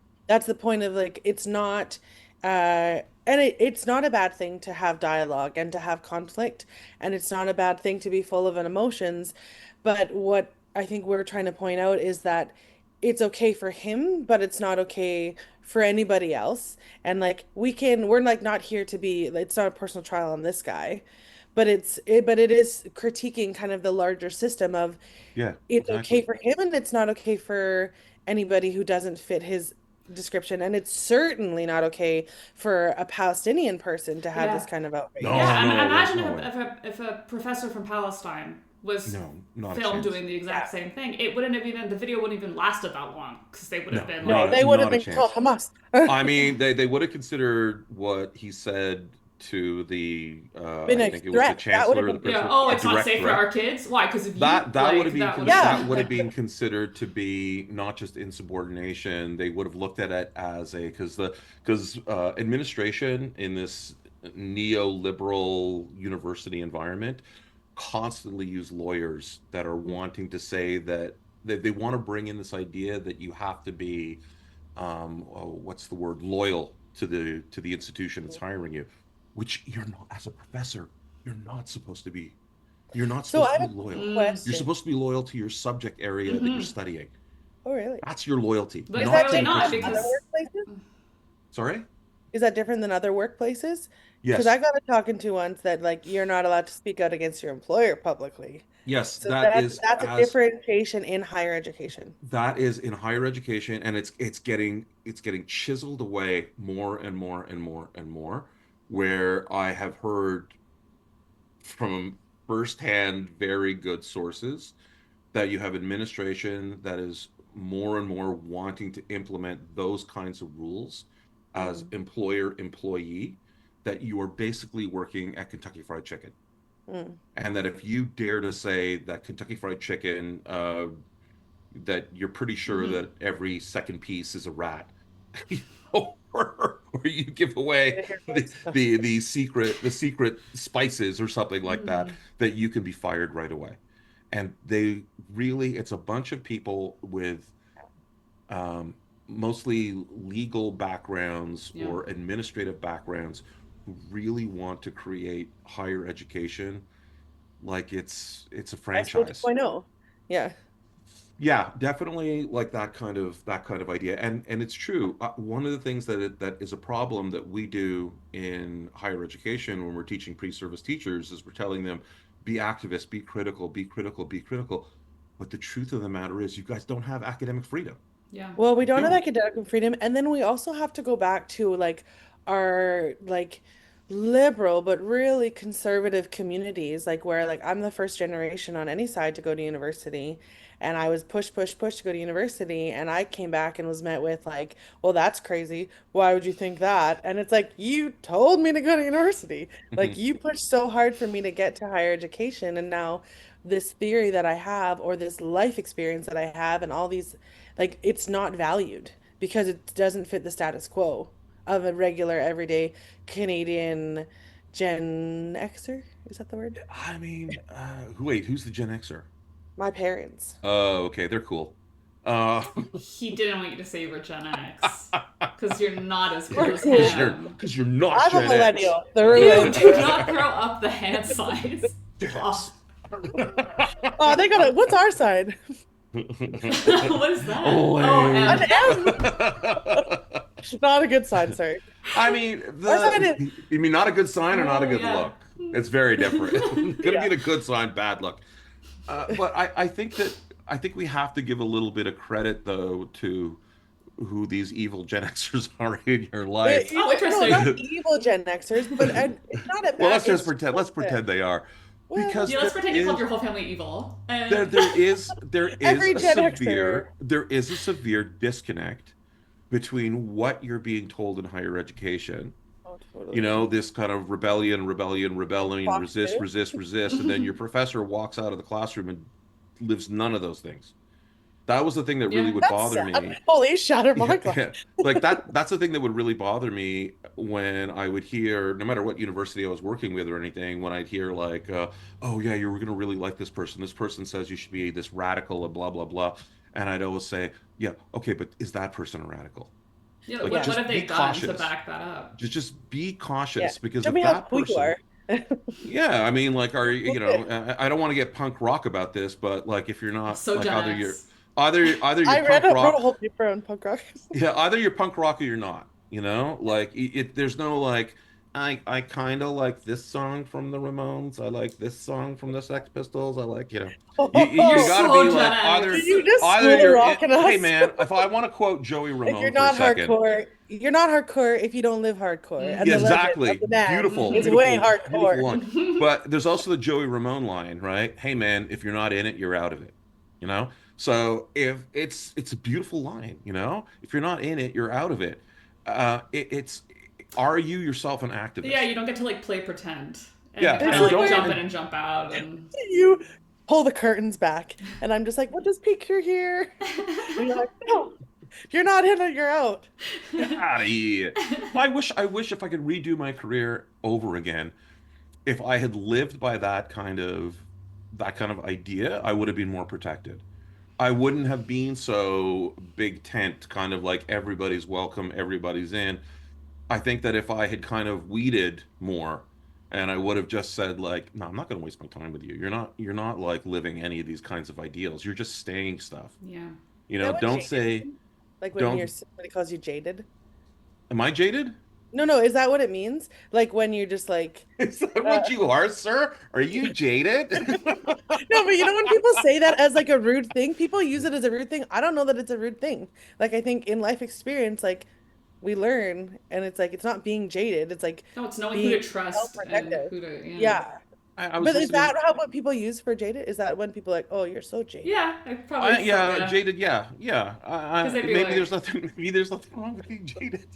it's not and it's not a bad thing to have dialogue and to have conflict, and it's not a bad thing to be full of emotions. But what I think we're trying to point out is that it's okay for him, but it's not okay for anybody else. And like we're like not here to be, it's not a personal trial on this guy, but but it is critiquing kind of the larger system of Yeah, it's exactly. okay for him and it's not okay for anybody who doesn't fit his description. And it's certainly not okay for a Palestinian person to have this Yeah. kind of outrage. No. Yeah, there's imagine no if a professor from Palestine was No, not a filmed chance. doing the exact same thing. It wouldn't have even, the video wouldn't even lasted that long, because they would have No, been no, like, They would have not a been called chance. Hamas. I mean, they would have considered what he said to the Been I a think it was the threat. That would chancellor have of the been- yeah, principal. oh, a it's not direct safe for threat. our kids. Why? Because if you That like, would have been that would Yeah. that would have been considered to be not just insubordination. They would have looked at it as because administration in this neoliberal university environment constantly use lawyers that are wanting to say that they want to bring in this idea that you have to be what's the word, loyal to the institution that's hiring you, which you're not. As a professor, you're not supposed to be. You're not So supposed I to have be loyal. a You're question. supposed to be loyal to your subject area that you're studying. Oh, really? That's your loyalty. But Is it's that to really the not, different than person. because other workplaces? Sorry? Is that different than other workplaces? Because Yes. I got a talking to once that like you're not allowed to speak out against your employer publicly. Yes, So that's that's a differentiation in higher education. that is in higher education, and it's getting chiseled away more and more and more and more, where I have heard from firsthand very good sources that you have administration that is more and more wanting to implement those kinds of rules as employer employee, that you are basically working at Kentucky Fried Chicken. And that if you dare to say that Kentucky Fried Chicken, that you're pretty sure that every second piece is a rat, or you give away the secret spices or something like that, that you can be fired right away. And they really, it's a bunch of people with mostly legal backgrounds or administrative backgrounds who really want to create higher education like it's a franchise. 2.0. Yeah. Yeah, definitely like that kind of idea. And it's true. One of the things that is a problem that we do in higher education when we're teaching pre-service teachers is we're telling them, be activists, be critical, be critical, be critical. But the truth of the matter is you guys don't have academic freedom. Yeah. Well, we don't have Don't. academic freedom, and then we also have to go back to like our like liberal but really conservative communities, like where like I'm the first generation on any side to go to university, and I was pushed to go to university, and I came back and was met with like, well, that's crazy. Why would you think that? And it's like, you told me to go to university. Like you pushed so hard for me to get to higher education, and now this theory that I have or this life experience that I have and all these like it's not valued because it doesn't fit the status quo of a regular everyday Canadian Gen Xer. Is that the word? I mean, wait, who's the Gen Xer? My parents. Oh, okay, they're cool. Uh, He didn't want you to say you were Gen X because you're not as cool We're as cool. him. because you're not I'm a Gen X. millennial. The You ruin. do not throw up the hand signs. Oh. Oh, they got it. What's our side? What is that? Lame. Oh, M. Not a good sign, sorry. I mean, Our side is you mean not a good sign or not a good yeah. look? It's very different. Could Yeah. be a good sign, bad look. But I think we have to give a little bit of credit though to who these evil Gen Xers are in your life. Oh, interesting. No, not evil Gen Xers, but it's not a bad. Well, let's just it's pretend. Let's pretend they are, Well, because Yeah, let's there pretend you called is- your whole family evil. And there is Every a Gen severe disconnect between what you're being told in higher education. Oh, totally. You know, this kind of rebellion, Fox resist, food. resist, and then your professor walks out of the classroom and lives none of those things. That was the thing that really Yeah. would That's bother sad. me. Holy shattered my glass. Yeah, like that's the thing that would really bother me when I would hear, no matter what university I was working with or anything, when I'd hear like, oh yeah, you're gonna really like this person. This person says you should be this radical and blah blah blah. And I'd always say, yeah, okay, but is that person a radical? yeah, Like, what just have they be done to cautious. back that up? Just be cautious, Yeah. because Show if me how that cool you person, are. yeah, I mean, like, are you know, I don't want to get punk rock about this, but like, if you're not So like Gen either X. you're either you're I punk wrote a rock, whole paper on punk rock. yeah, either you're punk rock or you're not. You know, like there's no like, I kind of like this song from the Ramones. I like this song from the Sex Pistols. I like, you know, you You're gotta so be Gen like X. either You just either school you're rocking us. hey man, if I want to quote Joey If Ramone you're for a not second. hardcore, you're not hardcore if you don't live hardcore. And Yeah, the legend exactly. of the man Beautiful, is beautiful, way beautiful hardcore. line. But there's also the Joey Ramone line, right? Hey man, if you're not in it, you're out of it. You know? So if it's a beautiful line, you know? If you're not in it, you're out of it. It's are you yourself an activist? Yeah, you don't get to like play pretend. And Yeah, kind and of like don't- jump in and jump out. And You pull the curtains back, and I'm just like, what does peek through here? And you're like, no, you're not in it, you're out. Get out of here. I wish if I could redo my career over again, if I had lived by that kind of idea, I would have been more protected. I wouldn't have been so big tent, kind of like everybody's welcome, everybody's in. I think that if I had kind of weeded more and I would have just said like, no, I'm not going to waste my time with you. You're not like living any of these kinds of ideals. You're just saying stuff. yeah. You Is that know, what don't jaded say, means? Like when don't- somebody calls you jaded? am I jaded? No, is that what it means? Like when you're just like, Is that what you are, sir? Are you jaded? no, but you know when people say that as like a rude thing, people use it as a rude thing. I don't know that it's a rude thing. Like I think in life experience, like we learn, and it's like it's not being jaded. It's like No, it's knowing who to being trust and self-protective. who to. yeah, I was But is listening. that what people use for jaded? Is that when people are like, oh, you're so jaded? Yeah, I probably so, Yeah, yeah. jaded. Yeah, yeah. Because they'd be Maybe there's like nothing. Maybe there's nothing wrong with being jaded.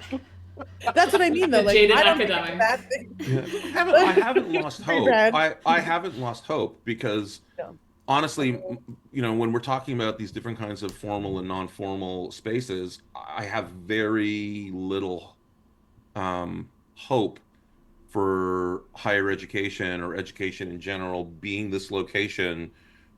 That's what I mean, though. the Like, jaded I don't think it's a academic. bad thing. Yeah, I haven't lost hope. Rebrand. I haven't lost hope because No. honestly, when we're talking about these different kinds of formal and non-formal spaces, I have very little hope for higher education or education in general being this location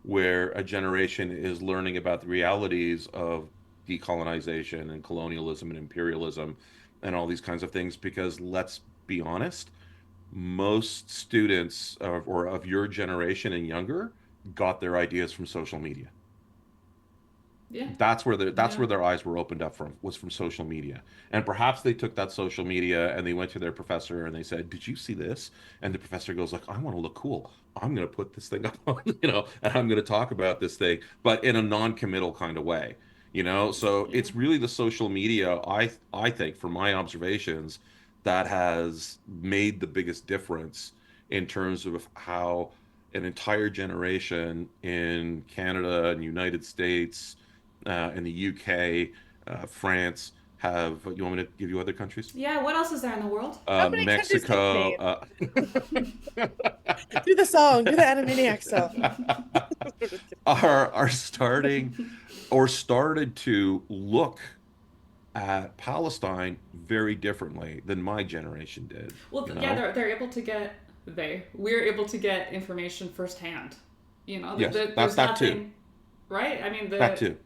where a generation is learning about the realities of decolonization and colonialism and imperialism and all these kinds of things. Because let's be honest, most students of your generation and younger got their ideas from social media. Yeah. That's where Yeah. their eyes were opened up from, was from social media. And perhaps they took that social media and they went to their professor and they said, "Did you see this?" And the professor goes like, "I want to look cool. I'm going to put this thing up on, and I'm going to talk about this thing, but in a non-committal kind of way." So Yeah. it's really the social media, I think, from my observations, that has made the biggest difference in terms of how an entire generation in Canada and United States, in the UK, France, have. You want me to give you other countries? Yeah, what else is there in the world? How many countries can you Mexico. name? Do the song, do the Animaniac song. Are starting or started to look at Palestine very differently than my generation did. Well, you yeah, know? they're able to get we're able to get information firsthand. Yes, There's that too. nothing, right? I mean, That too.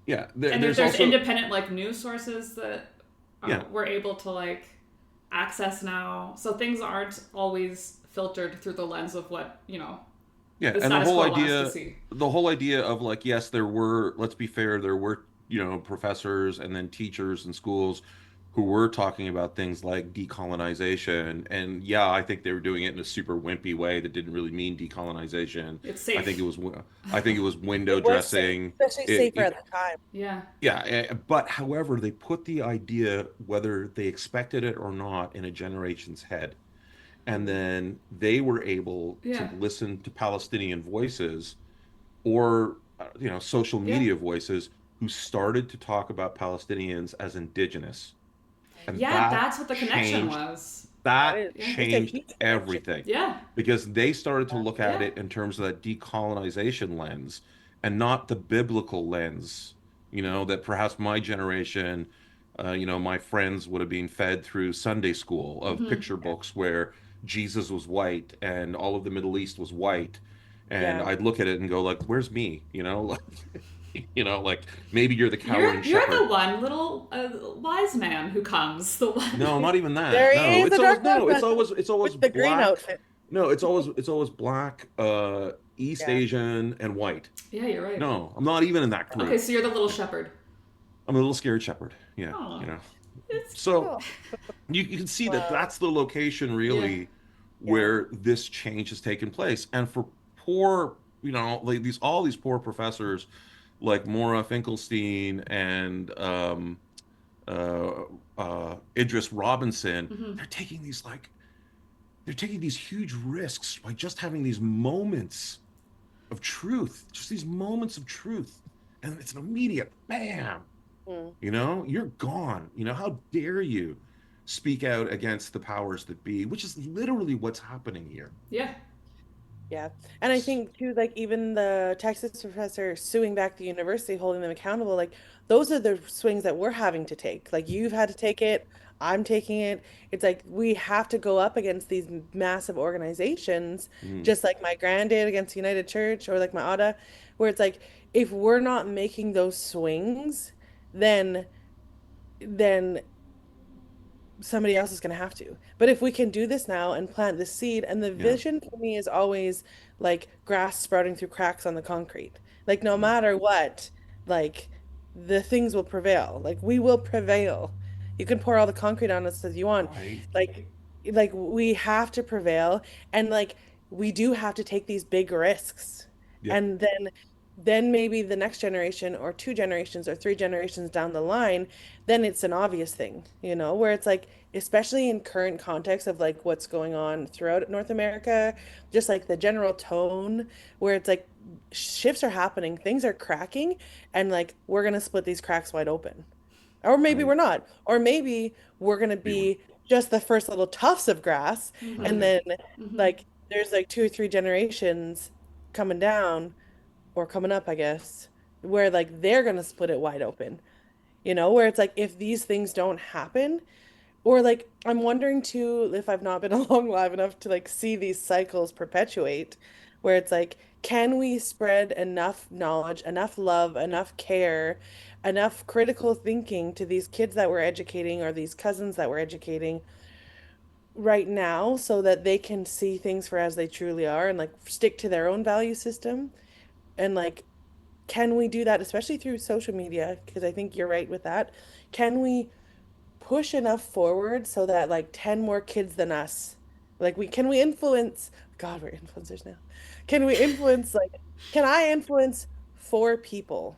Yeah, and there's there's also independent like news sources that yeah. we're able to like access now. So things aren't always filtered through the lens of what Yeah, the and the status whole quo wants to idea, see. of like, yes, there were, let's be fair, there were, professors and then teachers in schools who were talking about things like decolonization. And yeah, I think they were doing it in a super wimpy way that didn't really mean decolonization. It's I think safe. it was, I think it was window It was safe, dressing. especially safer at the time. Yeah. Yeah, but however, they put the idea, whether they expected it or not, in a generation's head. And then they were able to Yeah. listen to Palestinian voices or social Yeah. media voices who started to talk about Palestinians as indigenous, and Yeah, that's what the connection changed was. that Yeah. It's a changed huge connection. everything, Yeah. because they started to look at Yeah. it in terms of that decolonization lens and not the biblical lens, that perhaps my generation, my friends would have been fed through Sunday school of Mm-hmm. picture books where Jesus was white and all of the Middle East was white. And Yeah. I'd look at it and go like, "Where's me?" Like, like maybe you're the cowering You're the shepherd. one little wise man who comes. The one. No, not even that. There No, he is, it's the always dark no, one it's always with the green black. outfit. No, it's always black, East Yeah. Asian, and white. Yeah, you're right. No, I'm not even in that group. Okay, so you're the little shepherd. I'm a little scared shepherd. Yeah, Oh. It's So Oh, you can see that wow. that's the location really where this change has taken place. And for poor, like all these poor professors like Maura Finkelstein and uh, Idris Robinson, Mhm. they're taking these huge risks by just having these moments of truth, just these moments of truth, and it's an immediate bam. Mm. You're gone. How dare you speak out against the powers that be, which is literally what's happening here. Yeah. Yeah. And I think too, like even the Texas professor suing back the university, holding them accountable, like those are the swings that we're having to take. Like you've had to take it, I'm taking it. It's like we have to go up against these massive organizations, Mm, just like my grand did against United Church or like my ADA, where it's like if we're not making those swings, then then somebody else is going to have to. But if we can do this now and plant the seed, and the yeah. vision for me is always like grass sprouting through cracks on the concrete. Like no Mm, matter what, like the things will prevail. Like we will prevail. You can pour all the concrete on us as you want. right. Like we have to prevail, and like we do have to take these big risks. Yeah. And then maybe the next generation or 2 generations or 3 generations down the line, then it's an obvious thing, where it's like especially in current context of like what's going on throughout North America, just like the general tone where it's like shifts are happening, things are cracking, and like we're gonna split these cracks wide open. Or maybe I we're not. Or maybe we're gonna we were. be just the first little tufts of grass, and Mm-hmm. then Mm-hmm. like there's like 2 or 3 generations coming down or coming up, I guess, where like they're gonna split it wide open. Where it's like if these things don't happen, or like I'm wondering too if I've not been along live enough to like see these cycles perpetuate, where it's like, can we spread enough knowledge, enough love, enough care, enough critical thinking to these kids that we're educating or these cousins that we're educating right now so that they can see things for as they truly are and like stick to their own value system? And like, can we do that, especially through social media? Because I think you're right with that. Can we push enough forward so that like 10 more kids than us, like can we influence, God, we're influencers now. Can we influence, like, can I influence 4 people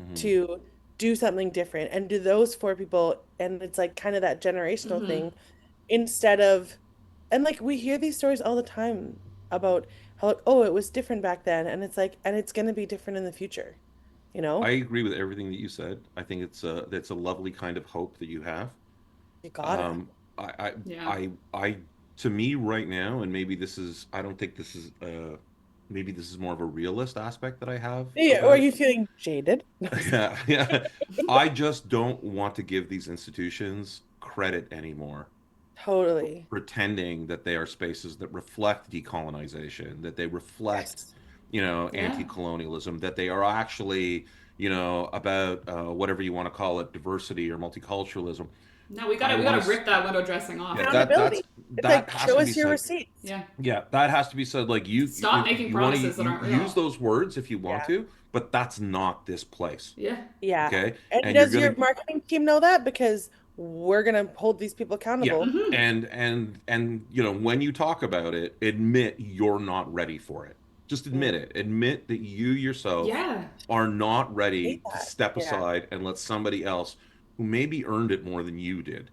Mhm. to do something different, and do those 4 people, and it's like kind of that generational Mm-hmm. thing instead of, and like we hear these stories all the time about how, oh, it was different back then, and it's like, and it's going to be different in the future, you I know? agree with everything that you said. I think it's a lovely kind of hope that you have. You gotta. Um, I, Yeah. I, to me right now, and maybe this is, I don't think this is, maybe this is more of a realist aspect that I have Yeah, or are about it. you feeling jaded? No, I'm just kidding. Yeah, yeah. I just don't want to give these institutions credit anymore for Totally. pretending that they are spaces that reflect decolonization, that they reflect, Yes. Yeah. anti-colonialism, that they are actually, about whatever you want to call it, diversity or multiculturalism. No, we I gotta we want gotta to, rip that window dressing off. yeah, Accountability. It's that like, has show to be us your said. receipts. Yeah. Yeah, that has to be said. Like Stop making you want to, promises that you aren't use real. those words if you want Yeah. to, but that's not this place. Yeah. Yeah. Okay, And and you're does gonna, your marketing team know that? Because we're gonna hold these people yeah, accountable. Mm-hmm. and when you talk about it, admit you're not ready for it. Just admit Mm. it. Admit that you yourself Yeah. are not ready Hate to that. step Yeah. aside and let somebody else who maybe earned it more than you did,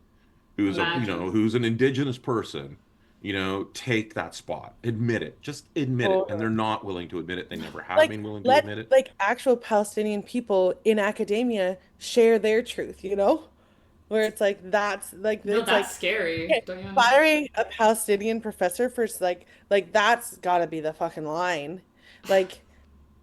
who's a, Imagine. who's an indigenous person, take that spot. Admit it. Just admit it. And they're Totally. not willing to admit it. They never have Like, been willing to let admit it. like actual Palestinian people in academia share their truth, Where it's like that's like No, it's that's like, scary. okay, Don't you? firing a Palestinian professor for like that's gotta be the fucking line. Like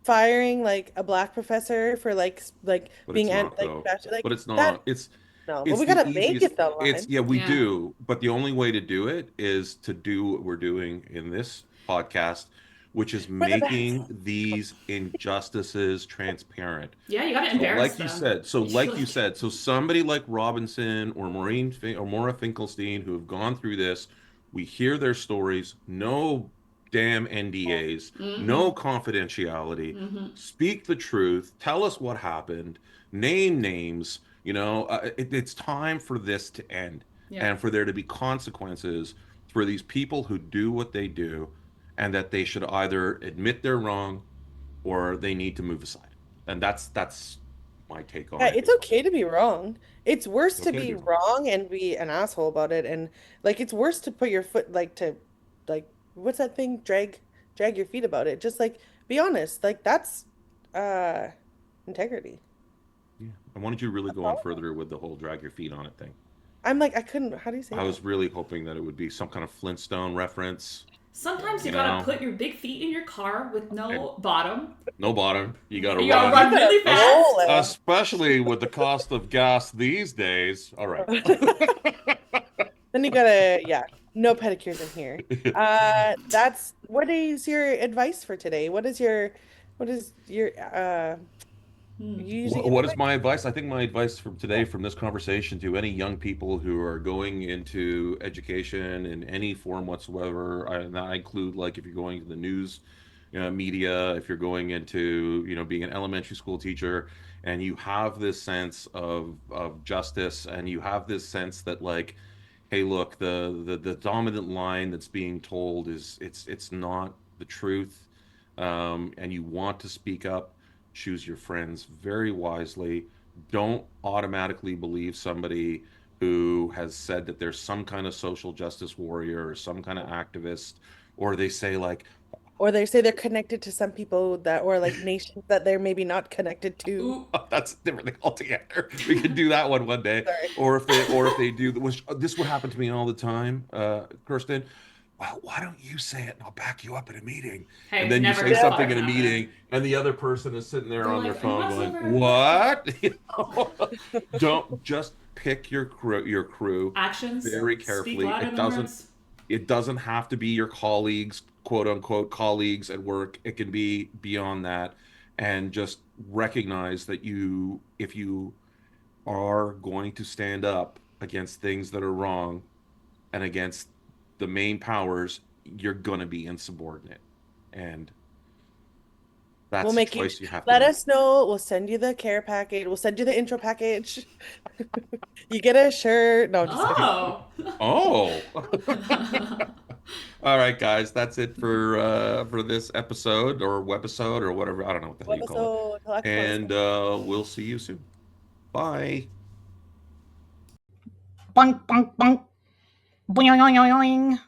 firing like a black professor for like But it's being not like though. But like it's that, not. It's no, but it's we the gotta make easiest. it the It's, line. yeah, we Yeah. do, but the only way to do it is to do what we're doing in this podcast, which is We're the best. making these injustices transparent. Yeah, you gotta So embarrass like you them. said, so You like you like said, so somebody like Robinson or or Maura Finkelstein who have gone through this, we hear their stories, no damn NDAs, mm-hmm. no confidentiality, Mm-hmm. speak the truth, tell us what happened, name names, it's time for this to end Yeah. and for there to be consequences for these people who do what they do, and that they should either admit they're wrong or they need to move aside. And that's my take on Yeah, it. it's okay to be wrong. It's worse It's to okay to be be wrong. wrong and be an asshole about it, and like it's worse to put your foot like to like what's that thing? Drag your feet about it. Just like be honest. Like that's uh integrity. Yeah. I wanted you to really go on further with the whole drag your feet on it thing. I'm like, I couldn't, how do you say I that? was really hoping that it would be some kind of Flintstone reference, Sometimes you you gotta know, put your big feet in your car with and no bottom. no bottom. You got to You gotta run, You run gotta really roll fast. especially with the cost of gas these days. All right. it. Then you gotta, yeah, no pedicures in here. That's, what is your advice for today? What is your Hmm. you usually give What is advice? my advice? I think my advice from today, from this conversation, to any young people who are going into education in any form whatsoever, and I include, like, if you're going to the news, media, if you're going into, being an elementary school teacher, and you have this sense of justice, and you have this sense that, like, hey, look, the dominant line that's being told is it's not the truth, and you want to speak up, choose your friends very wisely. Don't automatically believe somebody who has said that there's some kind of social justice warrior or some kind of activist, or they say like, Or they say they're connected to some people that, or like nations that they're maybe not connected to. Ooh, oh, that's a different thing altogether. We could do that one day. Sorry. Or if they do, which this would happen to me all the time, Kirsten. Well, why don't you say it and I'll back you up in a meeting? hey, And then you never say gets something far in a enough. meeting, and the other person is sitting there They're on their like, phone "What's going, over?" "What?" You know? Don't just pick your crew Actions very speak carefully. louder It than doesn't words. it doesn't have to be your colleagues, quote unquote colleagues at work. It can be beyond that, and just recognize that if you are going to stand up against things that are wrong and against the main powers, you're going to be insubordinate. And that's We'll a make you choice you have to let make. us know. We'll send you the care package. We'll send you the intro package. You get a shirt. No, I'm just kidding. Oh. Oh. All right, guys, that's it for this episode or webisode or whatever. I don't know what the hell you call it. Episode, And we'll see you soon. Bye. Boing, boing, boing. Boing, boing, boing, boing.